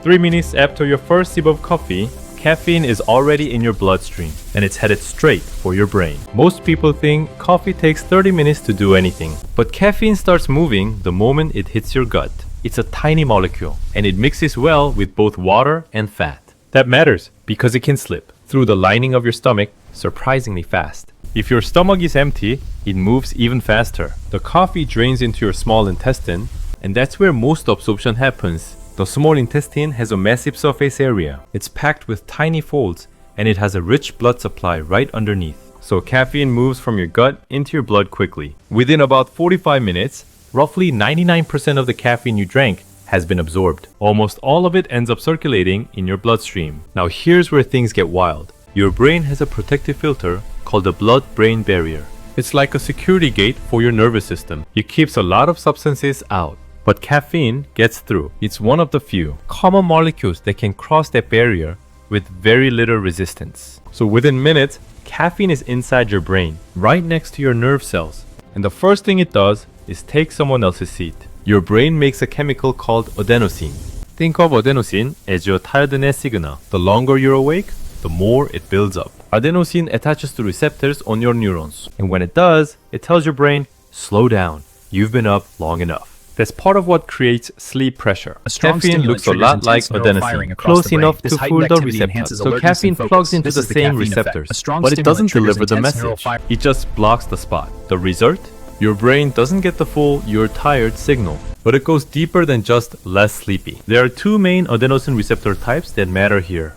3 minutes after your first sip of coffee, caffeine is already in your bloodstream and it's headed straight for your brain. Most people think coffee takes 30 minutes to do anything, but caffeine starts moving the moment it hits your gut. It's a tiny molecule and it mixes well with both water and fat. That matters because it can slip through the lining of your stomach surprisingly fast. If your stomach is empty, it moves even faster. The coffee drains into your small intestine, and that's where most absorption happens. The small intestine has a massive surface area. It's packed with tiny folds, and it has a rich blood supply right underneath. So caffeine moves from your gut into your blood quickly. Within about 45 minutes, roughly 99% of the caffeine you drank has been absorbed. Almost all of it ends up circulating in your bloodstream. Now here's where things get wild. Your brain has a protective filter called the blood-brain barrier. It's like a security gate for your nervous system. It keeps a lot of substances out. But caffeine gets through. It's one of the few common molecules that can cross that barrier with very little resistance. So within minutes, caffeine is inside your brain, right next to your nerve cells. And the first thing it does is take someone else's seat. Your brain makes a chemical called adenosine. Think of adenosine as your tiredness signal. The longer you're awake, the more it builds up. Adenosine attaches to receptors on your neurons. And when it does, it tells your brain, slow down, you've been up long enough. That's part of what creates sleep pressure. Caffeine looks a lot like adenosine, close enough to fool the receptors. So caffeine plugs into the same receptors, but it doesn't deliver the message. It just blocks the spot. The result? Your brain doesn't get the full "you're tired" signal, but it goes deeper than just less sleepy. There are two main adenosine receptor types that matter here,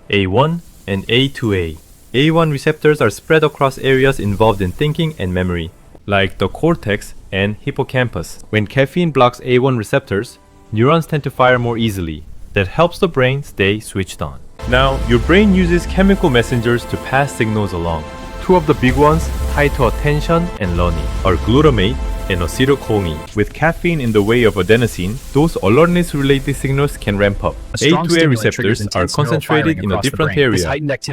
A1 and A2A. A1 receptors are spread across areas involved in thinking and memory, like the cortex and hippocampus. When caffeine blocks A1 receptors, neurons tend to fire more easily. That helps the brain stay switched on. Now, your brain uses chemical messengers to pass signals along. Two of the big ones tied to attention and learning are glutamate and acetylcholine. With caffeine in the way of adenosine, those alertness-related signals can ramp up. A2A receptors are concentrated in a different area,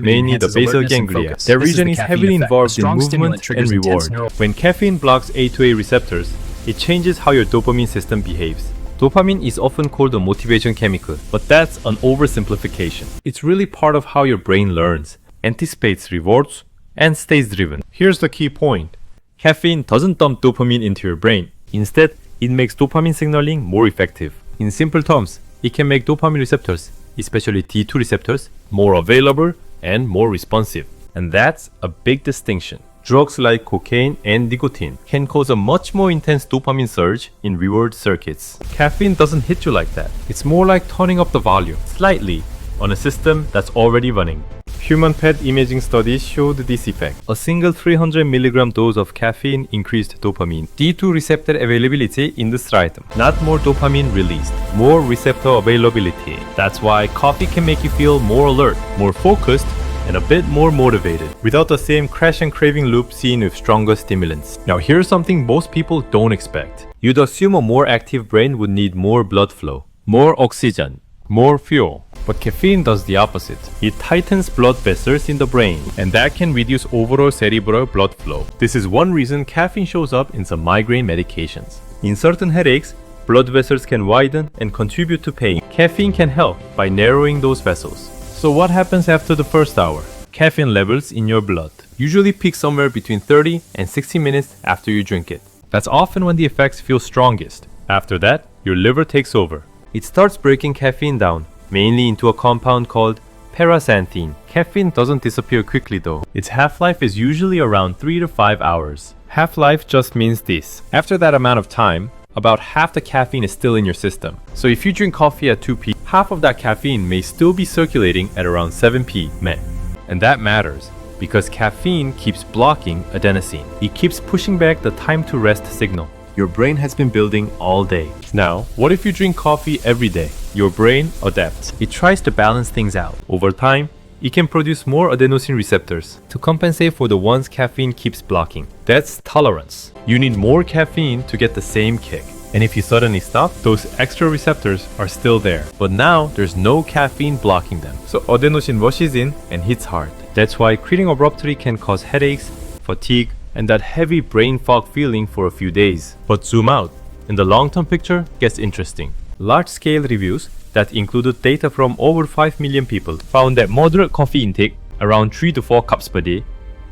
mainly the basal ganglia. That region is heavily involved in movement and reward. When caffeine blocks A2A receptors, it changes how your dopamine system behaves. Dopamine is often called a motivation chemical, but that's an oversimplification. It's really part of how your brain learns, anticipates rewards, and stays driven. Here's the key point. Caffeine doesn't dump dopamine into your brain. Instead, it makes dopamine signaling more effective. In simple terms, it can make dopamine receptors, especially D2 receptors, more available and more responsive. And that's a big distinction. Drugs like cocaine and nicotine can cause a much more intense dopamine surge in reward circuits. Caffeine doesn't hit you like that. It's more like turning up the volume slightly on a system that's already running. Human PET imaging studies showed this effect. A single 300 mg dose of caffeine increased dopamine, D2 receptor availability in the striatum. Not more dopamine released, more receptor availability. That's why coffee can make you feel more alert, more focused, and a bit more motivated, without the same crash and craving loop seen with stronger stimulants. Now here's something most people don't expect. You'd assume a more active brain would need more blood flow, more oxygen, more fuel. But caffeine does the opposite. It tightens blood vessels in the brain, and that can reduce overall cerebral blood flow. This is one reason caffeine shows up in some migraine medications. In certain headaches, blood vessels can widen and contribute to pain. Caffeine can help by narrowing those vessels. So what happens after the first hour? Caffeine levels in your blood usually peak somewhere between 30 and 60 minutes after you drink it. That's often when the effects feel strongest. After that, your liver takes over. It starts breaking caffeine down, mainly into a compound called paraxanthine. Caffeine doesn't disappear quickly though. Its half-life is usually around 3 to 5 hours. Half-life just means this. After that amount of time, about half the caffeine is still in your system. So if you drink coffee at 2 p.m., half of that caffeine may still be circulating at around 7 p.m. And that matters because caffeine keeps blocking adenosine. It keeps pushing back the time to rest signal your brain has been building all day. Now, what if you drink coffee every day? Your brain adapts. It tries to balance things out. Over time, it can produce more adenosine receptors to compensate for the ones caffeine keeps blocking. That's tolerance. You need more caffeine to get the same kick. And if you suddenly stop, those extra receptors are still there. But now, there's no caffeine blocking them. So adenosine rushes in and hits hard. That's why quitting abruptly can cause headaches, fatigue, and that heavy brain fog feeling for a few days. But zoom out, and the long-term picture gets interesting. Large-scale reviews that included data from over 5 million people found that moderate coffee intake, around 3 to 4 cups per day,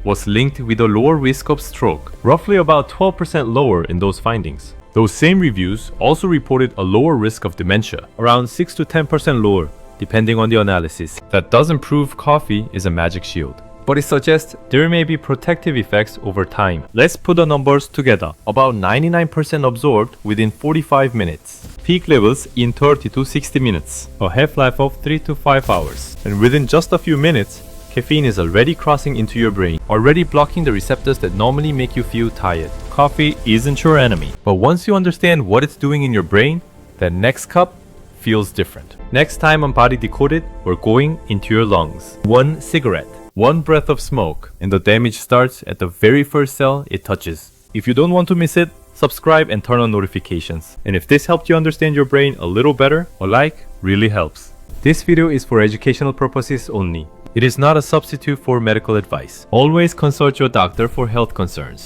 was linked with a lower risk of stroke, roughly about 12% lower in those findings. Those same reviews also reported a lower risk of dementia, around 6 to 10% lower, depending on the analysis. That doesn't prove coffee is a magic shield, but it suggests there may be protective effects over time. Let's put the numbers together. About 99% absorbed within 45 minutes. Peak levels in 30 to 60 minutes. A half-life of 3 to 5 hours. And within just a few minutes, caffeine is already crossing into your brain, already blocking the receptors that normally make you feel tired. Coffee isn't your enemy, but once you understand what it's doing in your brain, that next cup feels different. Next time on Body Decoded, we're going into your lungs. One cigarette, one breath of smoke, and the damage starts at the very first cell it touches. If you don't want to miss it, subscribe and turn on notifications. And if this helped you understand your brain a little better, a like really helps. This video is for educational purposes only. It is not a substitute for medical advice. Always consult your doctor for health concerns.